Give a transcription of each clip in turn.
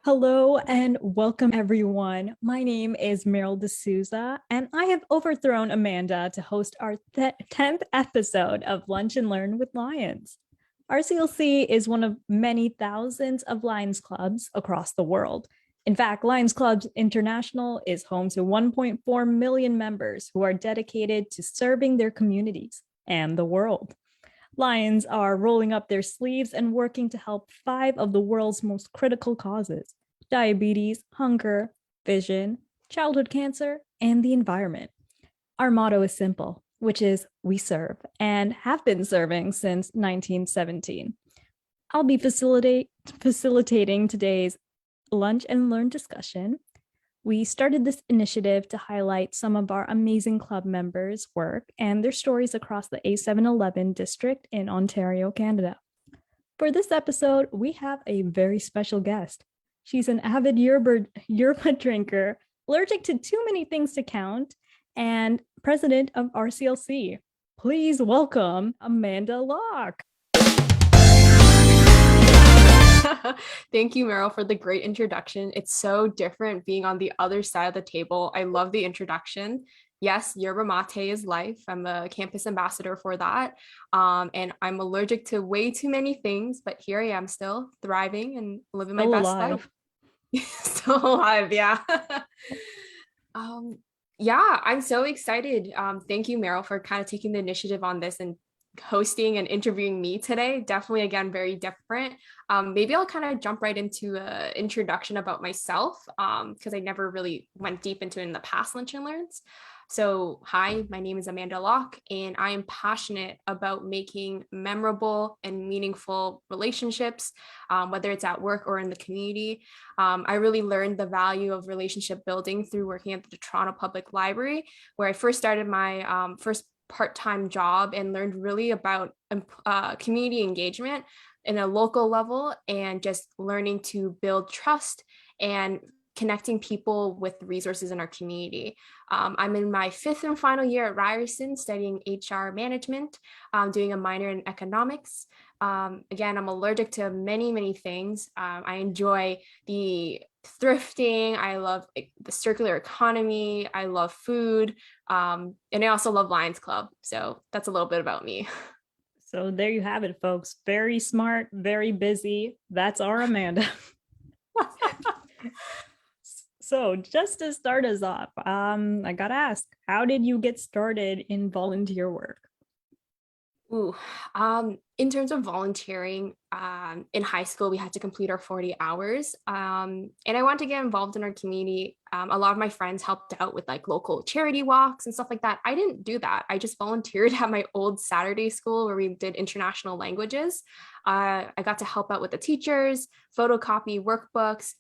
Hello and welcome, everyone. My name is Merrill D'Souza, and I have overthrown Amanda to host our 10th episode of Lunch and Learn with Lions. RCLC is one of many thousands of Lions clubs across the world. In fact, Lions Clubs International is home to 1.4 million members who are dedicated to serving their communities and the world. Lions are rolling up their sleeves and working to help five of the world's most critical causes: diabetes, hunger, vision, childhood cancer, and the environment. Our motto is simple, which is we serve and have been serving since 1917. I'll be facilitating today's lunch and learn discussion. We started this initiative to highlight some of our amazing club members' work and their stories across the A711 district in Ontario, Canada. For this episode, we have a very special guest. She's an avid yerba drinker, allergic to too many things to count, and president of RCLC. Please welcome Amanda Locke. Thank you, Merrill, for the great introduction. It's so different being on the other side of the table. I love the introduction. Yes, yerba mate is life. I'm a campus ambassador for that. And I'm allergic to way too many things, but here I am still thriving and living my best life. Still alive, yeah. Yeah, I'm so excited. Thank you, Merrill, for kind of taking the initiative on this and hosting and interviewing me today. Definitely, again, very different. Maybe I'll kind of jump right into an introduction about myself because I never really went deep into it in the past Lunch and Learns. So hi, my name is Amanda Locke, and I am passionate about making memorable and meaningful relationships, whether it's at work or in the community. I really learned the value of relationship building through working at the Toronto Public Library, where I first started my first part-time job and learned really about community engagement in a local level and just learning to build trust and connecting people with resources in our community. I'm in my 5th and final year at Ryerson studying HR management, doing a minor in economics. Again, I'm allergic to many things. I enjoy the thrifting. I love the circular economy. I love food. And I also love Lions Club. So that's a little bit about me. So there you have it, folks. Very smart, very busy. That's our Amanda. So just to start us off, I gotta ask, how did you get started in volunteer work? Ooh, in terms of volunteering, in high school, we had to complete our 40 hours. And I wanted to get involved in our community. A lot of my friends helped out with like local charity walks and stuff like that. I didn't do that. I just volunteered at my old Saturday school where we did international languages. I got to help out with the teachers, photocopy workbooks,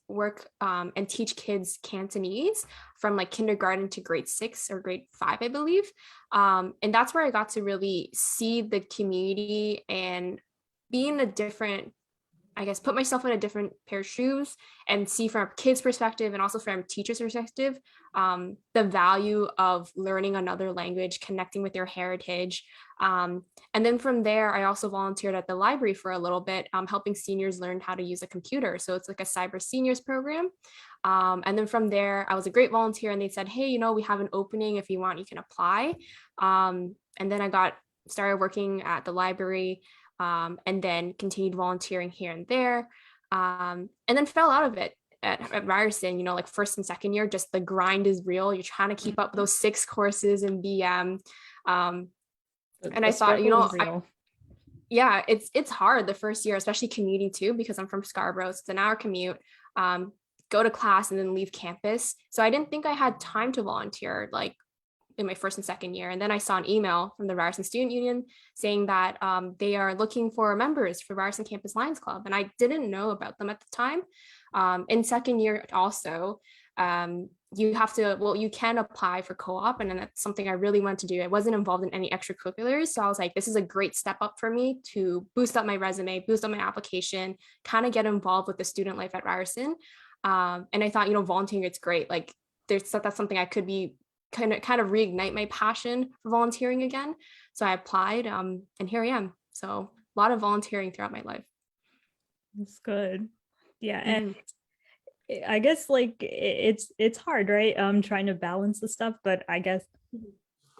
and teach kids Cantonese from like kindergarten to grade 6 or grade 5, I believe. And that's where I got to really see the community and be in a different, I guess, put myself in a different pair of shoes and see from a kid's perspective and also from a teacher's perspective, the value of learning another language, connecting with your heritage. And then from there, I also volunteered at the library for a little bit, helping seniors learn how to use a computer. So it's like a cyber seniors program. And then from there, I was a great volunteer and they said, hey, we have an opening. If you want, you can apply. And then I started working at the library, and then continued volunteering here and there, and then fell out of it at Ryerson. Like first and second year, just the grind is real. You're trying to keep up those 6 courses in BM. And I thought, yeah, it's hard the first year, especially commuting too, because I'm from Scarborough. So it's an hour commute, go to class and then leave campus. So I didn't think I had time to volunteer like in my first and second year. And then I saw an email from the Ryerson Student Union saying that they are looking for members for Ryerson Campus Lions Club. And I didn't know about them at the time. In second year also, you can apply for co-op, and then that's something I really wanted to do. I wasn't involved in any extracurriculars. So I was like, this is a great step up for me to boost up my resume, boost up my application, kind of get involved with the student life at Ryerson. And I thought, volunteering, it's great. Like that's something I could be kind of reignite my passion for volunteering again. So I applied, and here I am. So a lot of volunteering throughout my life. That's good. Yeah. And I guess like it's hard, right? Trying to balance the stuff, but I guess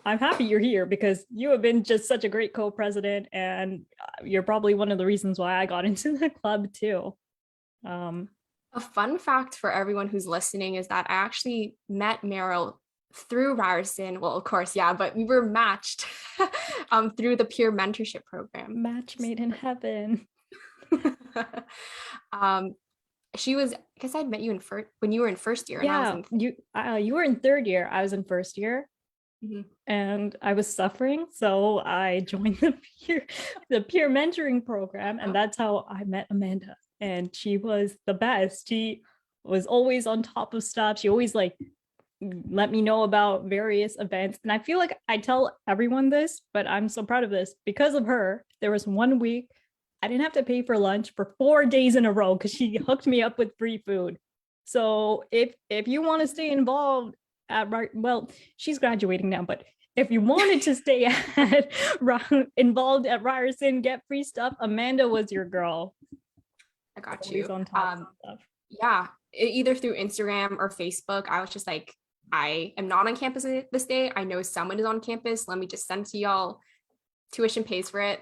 I'm happy you're here because you have been just such a great co-president, and you're probably one of the reasons why I got into the club too. Um, A fun fact for everyone who's listening is that I actually met Merrill through Ryerson. Well, of course, yeah, but we were matched through the peer mentorship program. Match made in heaven. um, she was, I guess I'd met you in first when you were in first year, and I was Yeah, in. you were in third year. I was in first year, Mhm. and I was suffering, so I joined the peer mentoring program, and that's how I met Amanda. And she was the best. She was always on top of stuff. She always like let me know about various events. And I feel like I tell everyone this, but I'm so proud of this. Because of her, there was one week I didn't have to pay for lunch for 4 days in a row because she hooked me up with free food. So if you want to stay involved at well, she's graduating now, but if you wanted to stay at involved at Ryerson, get free stuff, Amanda was your girl. I got Always you. on top of stuff. Yeah, either through Instagram or Facebook. I was just like, I am not on campus this day. I know someone is on campus. Let me just send to y'all. Tuition pays for it.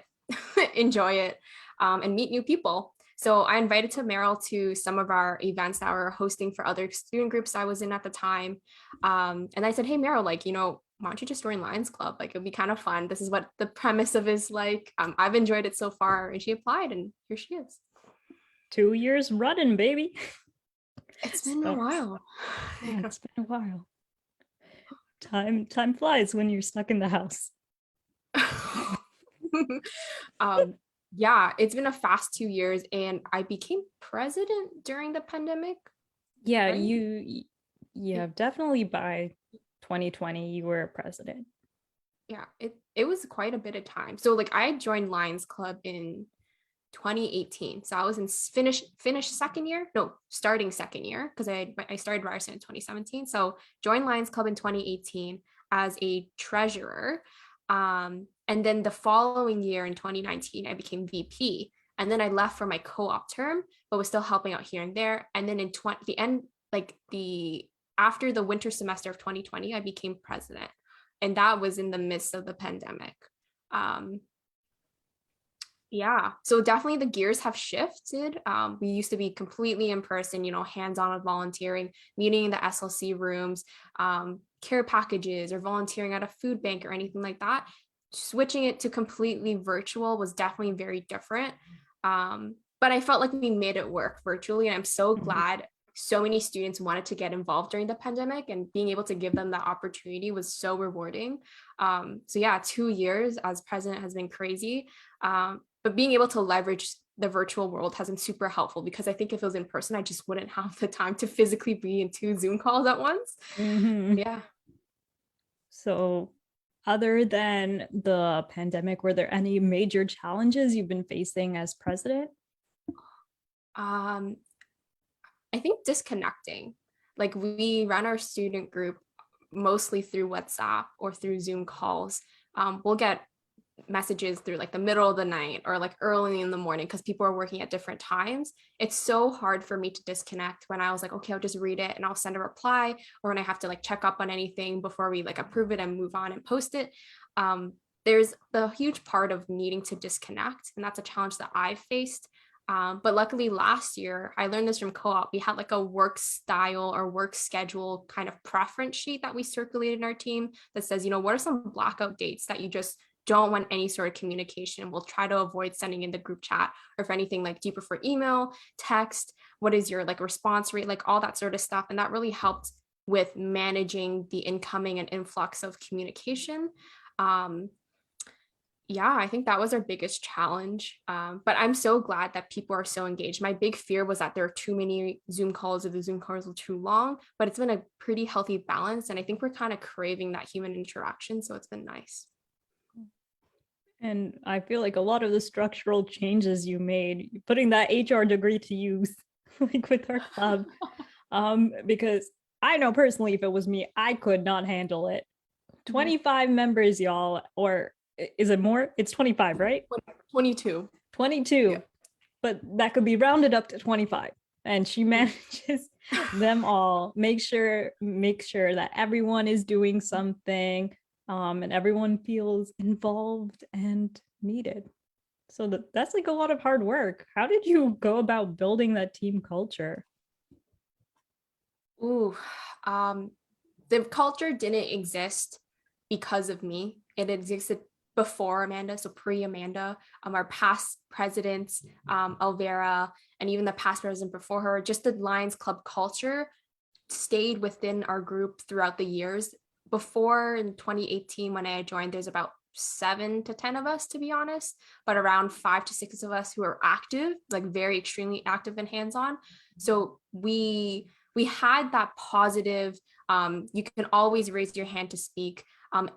Enjoy it, and meet new people. So I invited to Merrill to some of our events that we're hosting for other student groups I was in at the time. And I said, hey, Merrill, like, why don't you just join Lions Club? Like, it'd be kind of fun. This is what the premise of is like. I've enjoyed it so far. And she applied, and here she is. 2 years running, baby. It's been a while. Yeah, it's been a while. Time flies when you're stuck in the house. Yeah, it's been a fast 2 years, and I became president during the pandemic. Yeah, right? yeah, definitely by 2020 you were president. Yeah, it was quite a bit of time. So like I joined Lions Club in 2018. So I was in finished second year, no, starting second year, because I started Ryerson in 2017. So joined Lions Club in 2018 as a treasurer. And then the following year in 2019, I became VP. And then I left for my co-op term, but was still helping out here and there. And then in the end, like after the winter semester of 2020, I became president. And that was in the midst of the pandemic. Yeah, so definitely the gears have shifted. We used to be completely in person, hands-on with volunteering, meeting in the SLC rooms, care packages, or volunteering at a food bank or anything like that. Switching it to completely virtual was definitely very different. But I felt like we made it work virtually, and I'm so glad so many students wanted to get involved during the pandemic, and being able to give them that opportunity was so rewarding. So yeah, 2 years as president has been crazy. But being able to leverage the virtual world has been super helpful, because I think if it was in person, I just wouldn't have the time to physically be in 2 Zoom calls at once. Yeah. So other than the pandemic, were there any major challenges you've been facing as president? I think disconnecting. Like we run our student group mostly through WhatsApp or through Zoom calls. We'll get messages through like the middle of the night or like early in the morning because people are working at different times. It's so hard for me to disconnect when I was like, okay, I'll just read it and I'll send a reply, or when I have to like check up on anything before we like approve it and move on and post it. There's the huge part of needing to disconnect, and that's a challenge that I've faced. But luckily last year, I learned this from co-op. We had like a work style or work schedule kind of preference sheet that we circulated in our team that says, what are some blackout dates that you just don't want any sort of communication? We'll try to avoid sending in the group chat, or if anything, like, do you prefer email, text? What is your like response rate? Like all that sort of stuff. And that really helped with managing the incoming and influx of communication. Yeah, I think that was our biggest challenge. But I'm so glad that people are so engaged. My big fear was that there are too many Zoom calls, or the Zoom calls were too long, but it's been a pretty healthy balance. And I think we're kind of craving that human interaction. So it's been nice. And I feel like a lot of the structural changes you made, putting that HR degree to use, like with our club, because I know personally, if it was me, I could not handle it. 25 members, y'all, or is it more? It's 25, right? 22. 22. Yeah. But that could be rounded up to 25. and she manages them all. Make sure that everyone is doing something, and everyone feels involved and needed. So that's like a lot of hard work. How did you go about building that team culture? Ooh, um, the culture didn't exist because of me. It existed before Amanda, so pre-Amanda. Our past presidents, Elvira, and even the past president before her, just the Lions Club culture stayed within our group throughout the years. Before in 2018, when I joined, there's about 7 to 10 of us, to be honest, but around 5 to 6 of us who are active, like very extremely active and hands-on. So we had that positive, you can always raise your hand to speak.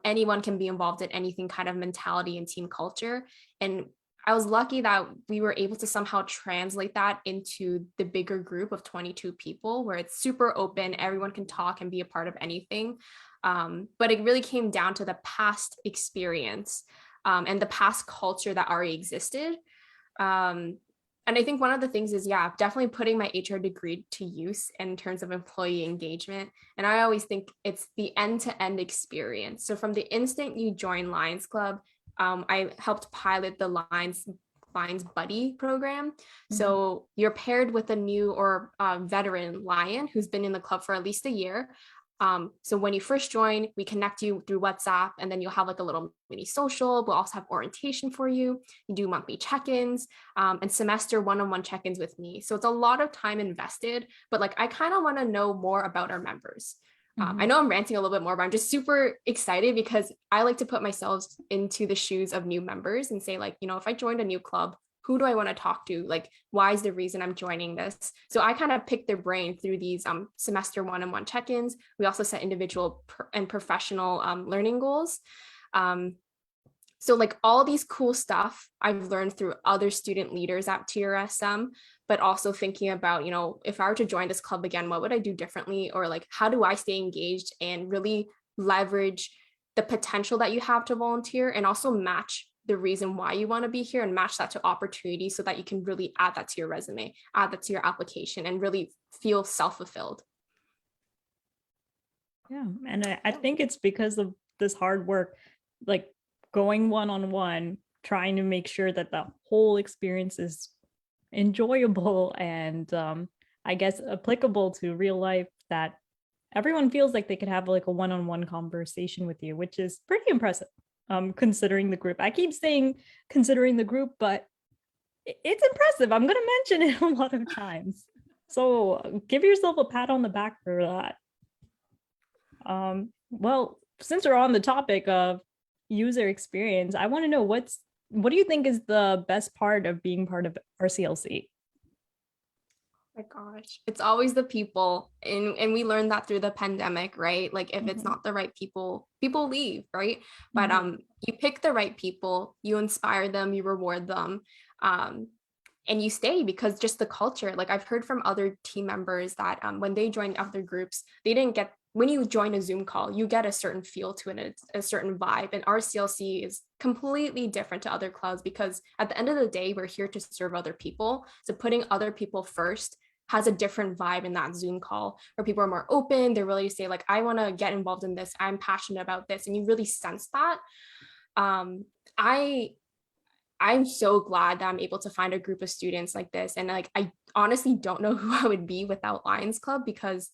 Anyone can be involved in anything kind of mentality and team culture. And I was lucky that we were able to somehow translate that into the bigger group of 22 people, where it's super open, everyone can talk and be a part of anything. But it really came down to the past experience, and the past culture that already existed. And I think one of the things is, yeah, definitely putting my HR degree to use in terms of employee engagement. And I always think it's the end-to-end experience. So from the instant you join Lions Club, I helped pilot the Lions Buddy program. So you're paired with a new or veteran lion who's been in the club for at least a year. So when you first join, we connect you through WhatsApp, and then you'll have like a little mini social. We'll also have orientation for you. You do monthly check-ins, and semester one-on-one check-ins with me. So it's a lot of time invested, but like I kind of want to know more about our members. I know I'm ranting a little bit more, but I'm just super excited because I like to put myself into the shoes of new members and say, like, if I joined a new club, who do I want to talk to? Like, why is the reason I'm joining this? So I kind of pick their brain through these semester one-on-one check-ins. We also set individual and professional learning goals. So like all these cool stuff I've learned through other student leaders at TRSM, but also thinking about, if I were to join this club again, what would I do differently? Or like, how do I stay engaged and really leverage the potential that you have to volunteer, and also match the reason why you want to be here and match that to opportunity, so that you can really add that to your resume, add that to your application, and really feel self-fulfilled. Yeah. And I think it's because of this hard work, like going one-on-one, trying to make sure that the whole experience is enjoyable and I guess applicable to real life, that everyone feels like they could have like a one-on-one conversation with you, which is pretty impressive, considering the group. I keep saying considering the group, but it's impressive. I'm going to mention it a lot of times. So give yourself a pat on the back for that. Well, since we're on the topic of user experience, I want to know what do you think is the best part of being part of RCLC? My gosh, it's always the people, and we learned that through the pandemic, right? Like if it's not the right people, people leave, right? But you pick the right people, you inspire them, you reward them, and you stay, because just the culture. Like I've heard from other team members that when they joined other groups, they didn't get, when you join a Zoom call, you get a certain feel to it, it's a certain vibe. And RCLC is completely different to other clubs, because at the end of the day, we're here to serve other people. So putting other people first has a different vibe in that Zoom call, where people are more open. They're really say like, I want to get involved in this. I'm passionate about this. And you really sense that. I'm so glad that I'm able to find a group of students like this. And like, I honestly don't know who I would be without Lions Club, because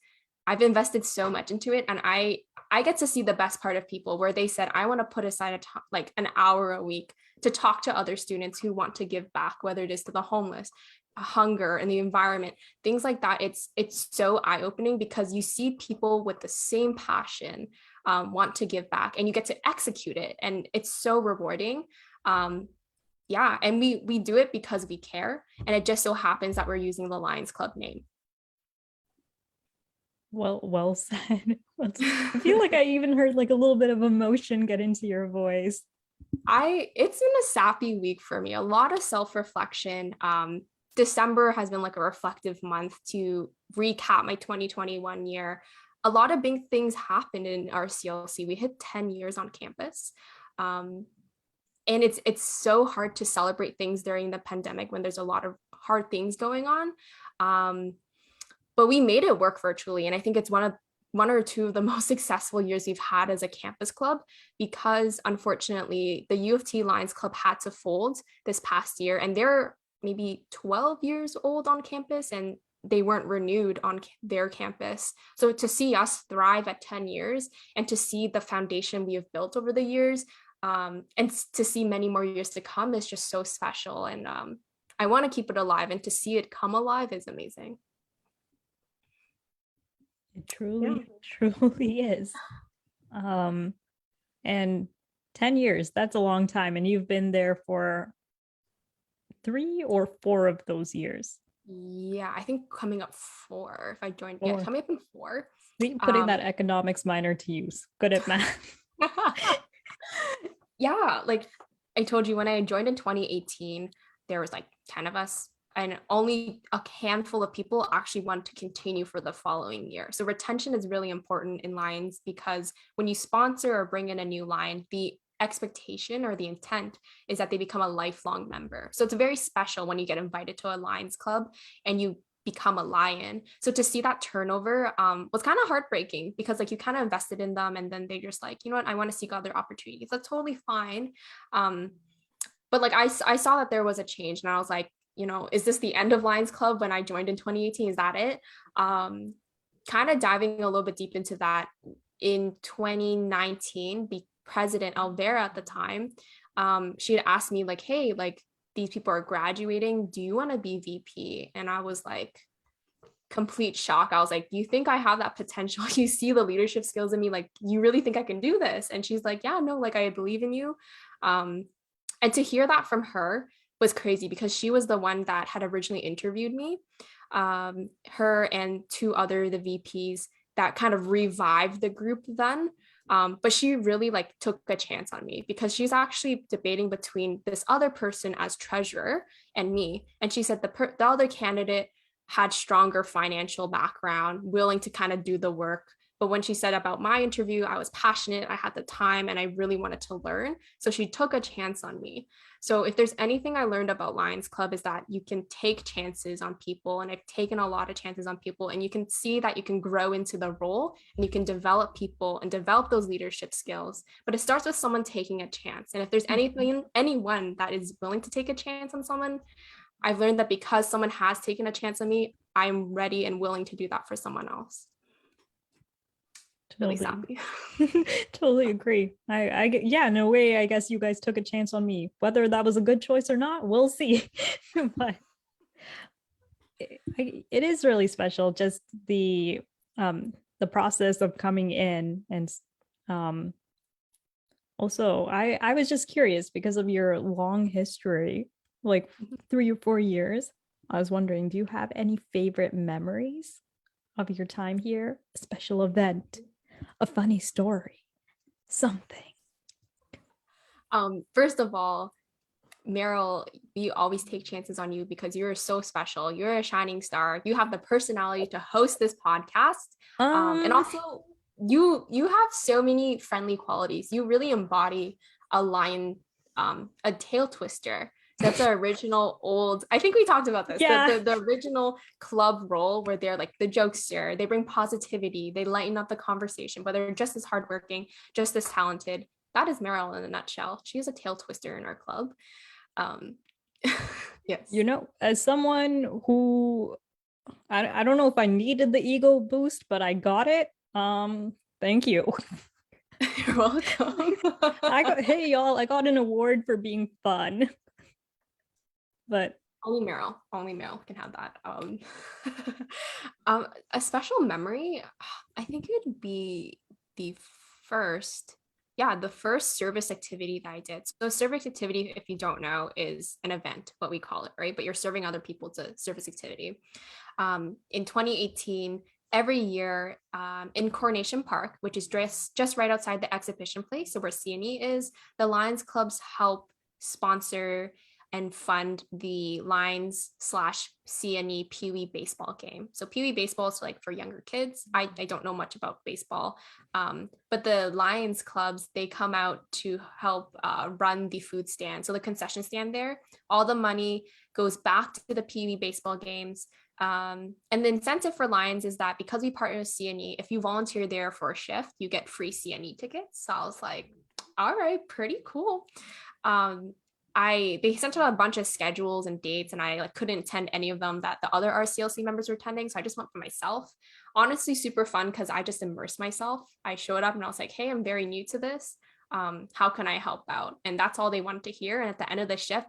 I've invested so much into it. And I get to see the best part of people, where they said, I want to put aside like an hour a week to talk to other students who want to give back, whether it is to the homeless, hunger, and the environment, things like that. It's so eye-opening, because you see people with the same passion want to give back, and you get to execute it. And it's so rewarding. Yeah, and we do it because we care, and it just so happens that we're using the Lions Club name. Well said. I feel like I even heard like a little bit of emotion get into your voice. It's been a sappy week for me, a lot of self-reflection. December has been like a reflective month to recap my 2021 year. A lot of big things happened in our CLC. We hit 10 years on campus. And it's so hard to celebrate things during the pandemic when there's a lot of hard things going on. But we made it work virtually. And I think it's one or two of the most successful years we've had as a campus club, because unfortunately the U of T Lions Club had to fold this past year, and they're maybe 12 years old on campus and they weren't renewed on their campus. So to see us thrive at 10 years and to see the foundation we have built over the years, and to see many more years to come is just so special. And I want to keep it alive, and to see it come alive is amazing. It truly is. And 10 years, that's a long time. And you've been there for 3 or 4 of those years. Yeah, I think coming up 4 if I joined. 4. Yeah, coming up in 4. Putting that economics minor to use. Good at math. Yeah, like I told you, when I joined in 2018, there was like 10 of us, and only a handful of people actually want to continue for the following year. So retention is really important in Lions, because when you sponsor or bring in a new Lion, the expectation or the intent is that they become a lifelong member. So it's very special when you get invited to a Lions club and you become a Lion. So to see that turnover was kind of heartbreaking, because like you kind of invested in them and then they just like, you know what, I want to seek other opportunities. That's totally fine. But like I saw that there was a change, and I was like, you know, is this the end of Lions Club when I joined in 2018? Is that it? Kind of diving a little bit deep into that, in 2019, the president Alvera at the time, she had asked me like, hey, like these people are graduating, do you want to be VP? And I was like, complete shock. I was like, you think I have that potential? You see the leadership skills in me, like you really think I can do this? And she's like, yeah, no, like I believe in you. And to hear that from her was crazy, because she was the one that had originally interviewed me. Her and 2 other the VPs that kind of revived the group then. But she really like took a chance on me, because she's actually debating between this other person as treasurer and me. And she said the other candidate had stronger financial background, willing to kind of do the work. But when she said about my interview, I was passionate, I had the time, and I really wanted to learn. So she took a chance on me. So if there's anything I learned about Lions Club, is that you can take chances on people. And I've taken a lot of chances on people, and you can see that you can grow into the role and you can develop people and develop those leadership skills. But it starts with someone taking a chance. And if there's anyone that is willing to take a chance on someone, I've learned that because someone has taken a chance on me, I'm ready and willing to do that for someone else. Really sappy. Totally agree. Yeah, in a way, I guess you guys took a chance on me. Whether that was a good choice or not, we'll see. But it is really special, just the process of coming in. And also I was just curious, because of your long history, like 3 or 4 years, I was wondering, do you have any favorite memories of your time here? A special event, a funny story, something. First of all, Merrill, we always take chances on you because you're so special. You're a shining star. You have the personality to host this podcast. And also you have so many friendly qualities. You really embody a lion, a tail twister. So that's the original old, I think we talked about this, Yeah. the original club role, where they're like the jokester, they bring positivity, they lighten up the conversation, but they're just as hardworking, just as talented. That is Merrill in a nutshell. She is a tail twister in our club. Yes. You know, as someone who, I don't know if I needed the ego boost, but I got it. Thank you. You're welcome. Hey y'all, I got an award for being fun. But only Merrill can have that. A special memory, I think it would be the first service activity that I did. So service activity, if you don't know, is an event, what we call it, right? But you're serving other people. It's a service activity. In 2018, every year in Coronation Park, which is just right outside the exhibition place, so where CNE is, the Lions clubs help sponsor and fund the Lions / CNE Pee Wee baseball game. So Pee Wee baseball is like for younger kids. I don't know much about baseball, but the Lions clubs, they come out to help run the food stand. So the concession stand there, all the money goes back to the Pee Wee baseball games. And the incentive for Lions is that because we partner with CNE, if you volunteer there for a shift, you get free CNE tickets. So I was like, all right, pretty cool. They sent out a bunch of schedules and dates, and I like couldn't attend any of them that the other RCLC members were attending. So I just went for myself. Honestly, super fun because I just immersed myself. I showed up and I was like, hey, I'm very new to this. How can I help out? And that's all they wanted to hear. And at the end of the shift,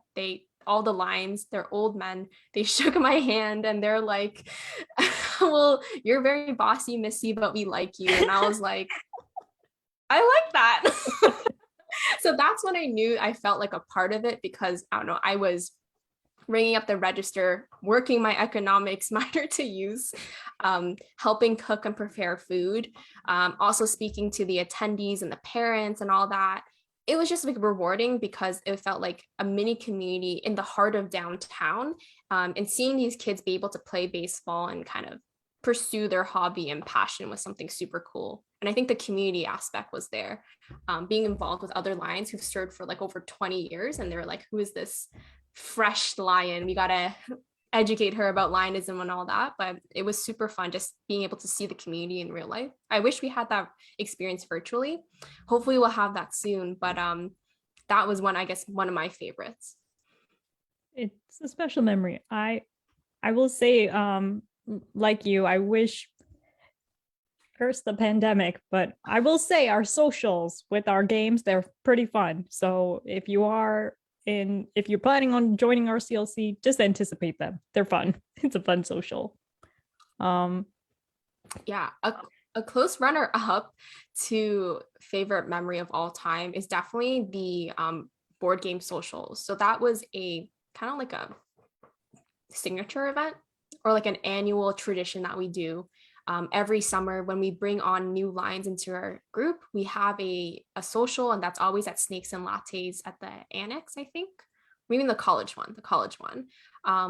all the Lions, they're old men, they shook my hand and they're like, well, you're very bossy, Missy, but we like you. And I was like, I like that. So that's when I knew I felt like a part of it, because I don't know, I was ringing up the register, working my economics minor to use, helping cook and prepare food, also speaking to the attendees and the parents and all that. It was just like rewarding because it felt like a mini community in the heart of downtown, and seeing these kids be able to play baseball and kind of pursue their hobby and passion was something super cool. And I think the community aspect was there, being involved with other Lions who've served for like over 20 years. And they're like, who is this fresh Lion? We got to educate her about Lionism and all that. But it was super fun just being able to see the community in real life. I wish we had that experience virtually. Hopefully we'll have that soon. But that was one of my favorites. It's a special memory. I will say, like you, I wish first the pandemic, but I will say our socials with our games, they're pretty fun. So if you're planning on joining RCLC, just anticipate them. They're fun. It's a fun social. Yeah, a close runner up to favorite memory of all time is definitely the board game socials. So that was a kind of like a signature event, or like an annual tradition that we do. Every summer when we bring on new Lions into our group, we have a social, and that's always at Snakes and Lattes at the Annex, I think. Maybe the college one.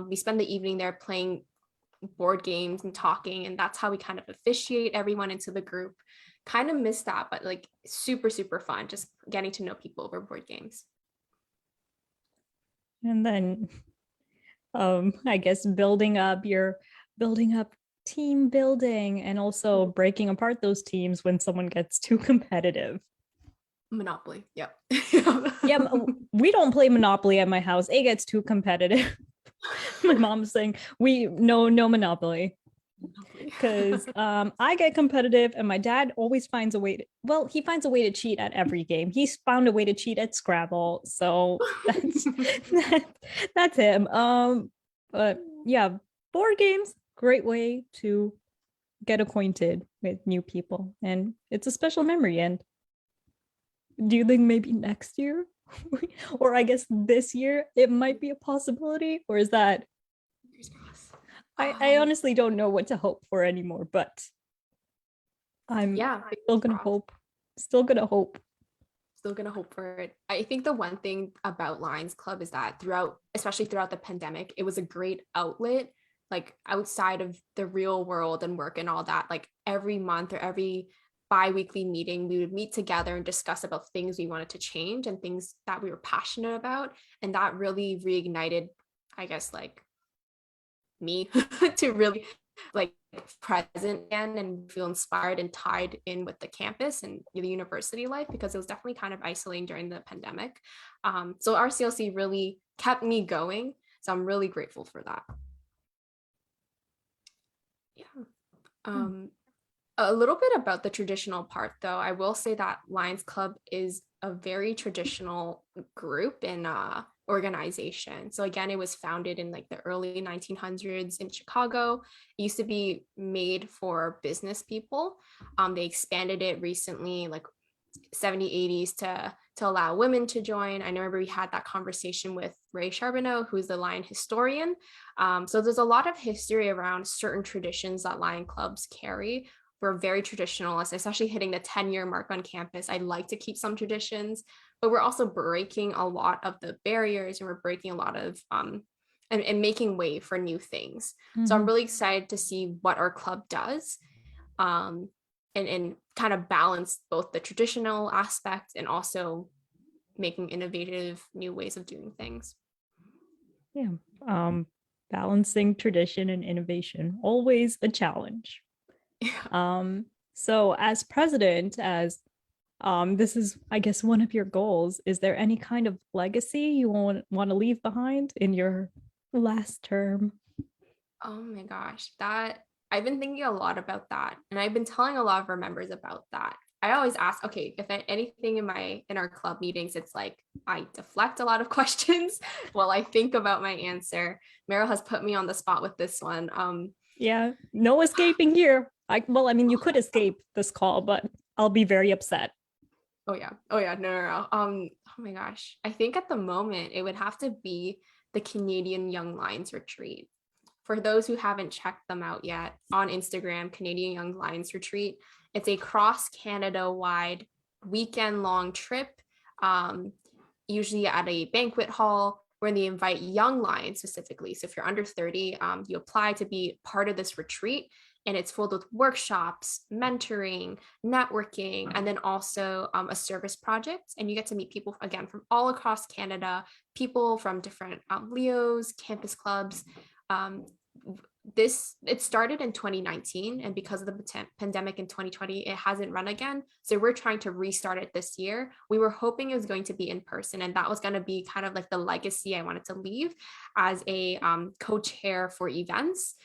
We spend the evening there playing board games and talking, and that's how we kind of officiate everyone into the group. Kind of miss that, but like super, super fun, just getting to know people over board games. And then I guess building up team building, and also breaking apart those teams when someone gets too competitive. Monopoly. Yep. Yeah, we don't play Monopoly at my house. It gets too competitive. My mom's saying no Monopoly, because I get competitive, and my dad always finds a way to cheat at every game. He's found a way to cheat at Scrabble, so that's him. But yeah, board games, great way to get acquainted with new people, and it's a special memory. And do you think maybe next year or I guess this year it might be a possibility, or is that I honestly don't know what to hope for anymore, but I'm still gonna hope for it. I think the one thing about Lions Club is that especially throughout the pandemic, it was a great outlet, like outside of the real world and work and all that. Like every month or every bi-weekly meeting, we would meet together and discuss about things we wanted to change and things that we were passionate about. And that really reignited, I guess, like me to really like present again and feel inspired and tied in with the campus and the university life, because it was definitely kind of isolating during the pandemic. So RCLC really kept me going. So I'm really grateful for that. Yeah. A little bit about the traditional part, though. I will say that Lions Club is a very traditional group and organization. So again, it was founded in like the early 1900s in Chicago. It used to be made for business people. They expanded it recently, like 70s, 80s, to allow women to join. I remember we had that conversation with Ray Charbonneau, who's the Lion historian. So there's a lot of history around certain traditions that Lion clubs carry. We're very traditionalist, especially hitting the 10-year mark on campus. I'd like to keep some traditions, but we're also breaking a lot of the barriers, and we're breaking a lot of and making way for new things. Mm-hmm. So I'm really excited to see what our club does, and kind of balance both the traditional aspect and also making innovative new ways of doing things. Yeah. balancing tradition and innovation, always a challenge. So as president, as this is, I guess, one of your goals, is there any kind of legacy you want to leave behind in your last term? Oh my gosh, that I've been thinking a lot about that, and I've been telling a lot of our members about that. I always ask, okay, if anything in our club meetings, it's like I deflect a lot of questions while I think about my answer. Merrill has put me on the spot with this one. Yeah, no escaping here. I mean, you could escape this call, but I'll be very upset. Oh yeah, no. Oh my gosh, I think at the moment it would have to be the Canadian Young Lions Retreat. For those who haven't checked them out yet, on Instagram, Canadian Young Lions Retreat. It's a cross Canada wide weekend long trip, usually at a banquet hall where they invite young lions specifically. So if you're under 30, you apply to be part of this retreat. And it's filled with workshops, mentoring, networking, and then also a service project. And you get to meet people, again, from all across Canada, people from different LEOs, campus clubs. It started in 2019, and because of the pandemic in 2020, it hasn't run again. So we're trying to restart it this year. We were hoping it was going to be in person, and that was going to be kind of like the legacy I wanted to leave as a co-chair for events.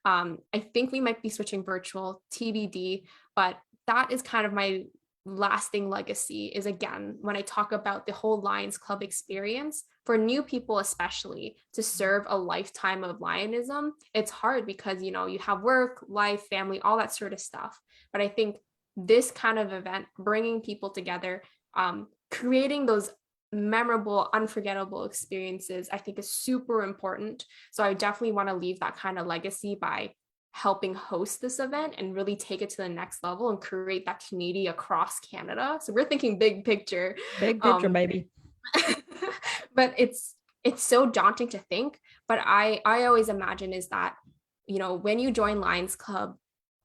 I think we might be switching virtual, TBD, but that is kind of my lasting legacy. Is, again, when I talk about the whole Lions Club experience, for new people especially, to serve a lifetime of Lionism, it's hard because you have work, life, family, all that sort of stuff. But I think this kind of event, bringing people together, creating those memorable, unforgettable experiences, I think is super important. So I definitely want to leave that kind of legacy by helping host this event and really take it to the next level and create that community across Canada. So we're thinking big picture. Big picture, baby. But it's so daunting to think. But I always imagine is that, when you join Lions Club,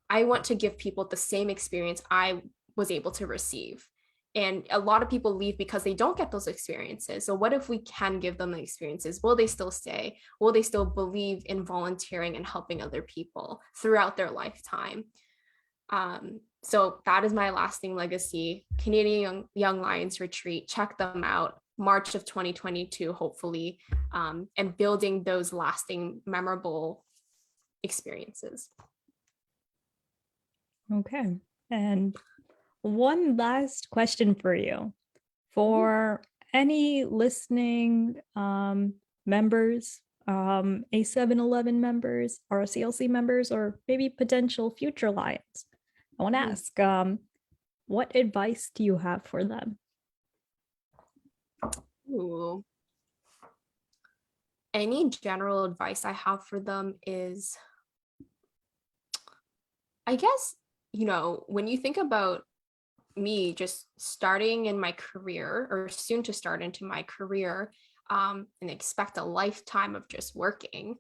I want to give people the same experience I was able to receive. And a lot of people leave because they don't get those experiences. So what if we can give them the experiences? Will they still stay? Will they still believe in volunteering and helping other people throughout their lifetime? So that is my lasting legacy. Canadian Young Lions Retreat. Check them out. March of 2022, hopefully, and building those lasting, memorable experiences. Okay. And one last question for you. For any listening members, A711 members, RCLC members, or maybe potential future Lions, I want to ask, what advice do you have for them? Ooh. Any general advice I have for them is, I guess, when you think about me just starting in my career, or soon to start into my career, and expect a lifetime of just working,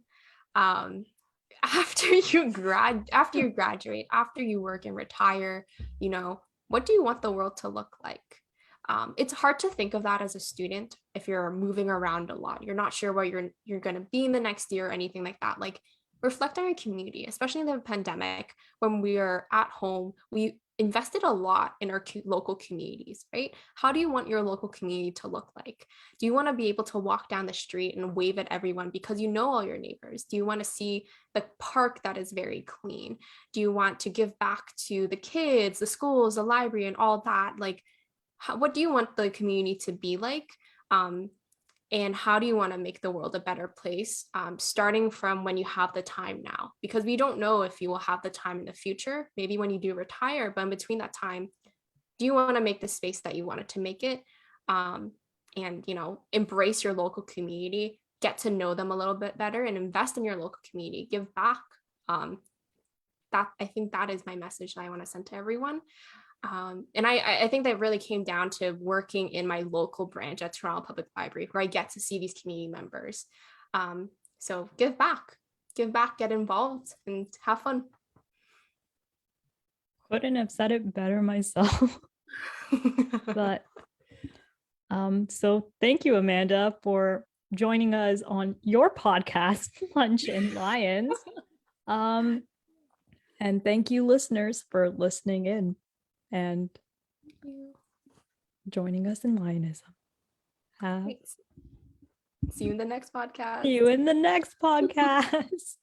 after you graduate, after you work and retire, what do you want the world to look like? It's hard to think of that as a student if you're moving around a lot. You're not sure where you're going to be in the next year or anything like that. Like, reflect on your community, especially in the pandemic when we are at home. We invested a lot in our local communities, right? How do you want your local community to look like? Do you want to be able to walk down the street and wave at everyone because you know all your neighbors? Do you want to see the park that is very clean? Do you want to give back to the kids, the schools, the library, and all that? Like, what do you want the community to be like? And how do you want to make the world a better place, starting from when you have the time now? Because we don't know if you will have the time in the future, maybe when you do retire, but in between that time, do you want to make the space that you wanted to make it? And, embrace your local community, get to know them a little bit better, and invest in your local community, give back. I think that is my message that I want to send to everyone. And I think that really came down to working in my local branch at Toronto Public Library, where I get to see these community members. So give back, get involved, and have fun. Couldn't have said it better myself. But so thank you, Amanda, for joining us on your podcast, Lunch and Lions. And thank you, listeners, for listening in and joining us in Lionism. Thanks. See you in the next podcast. See you in the next podcast.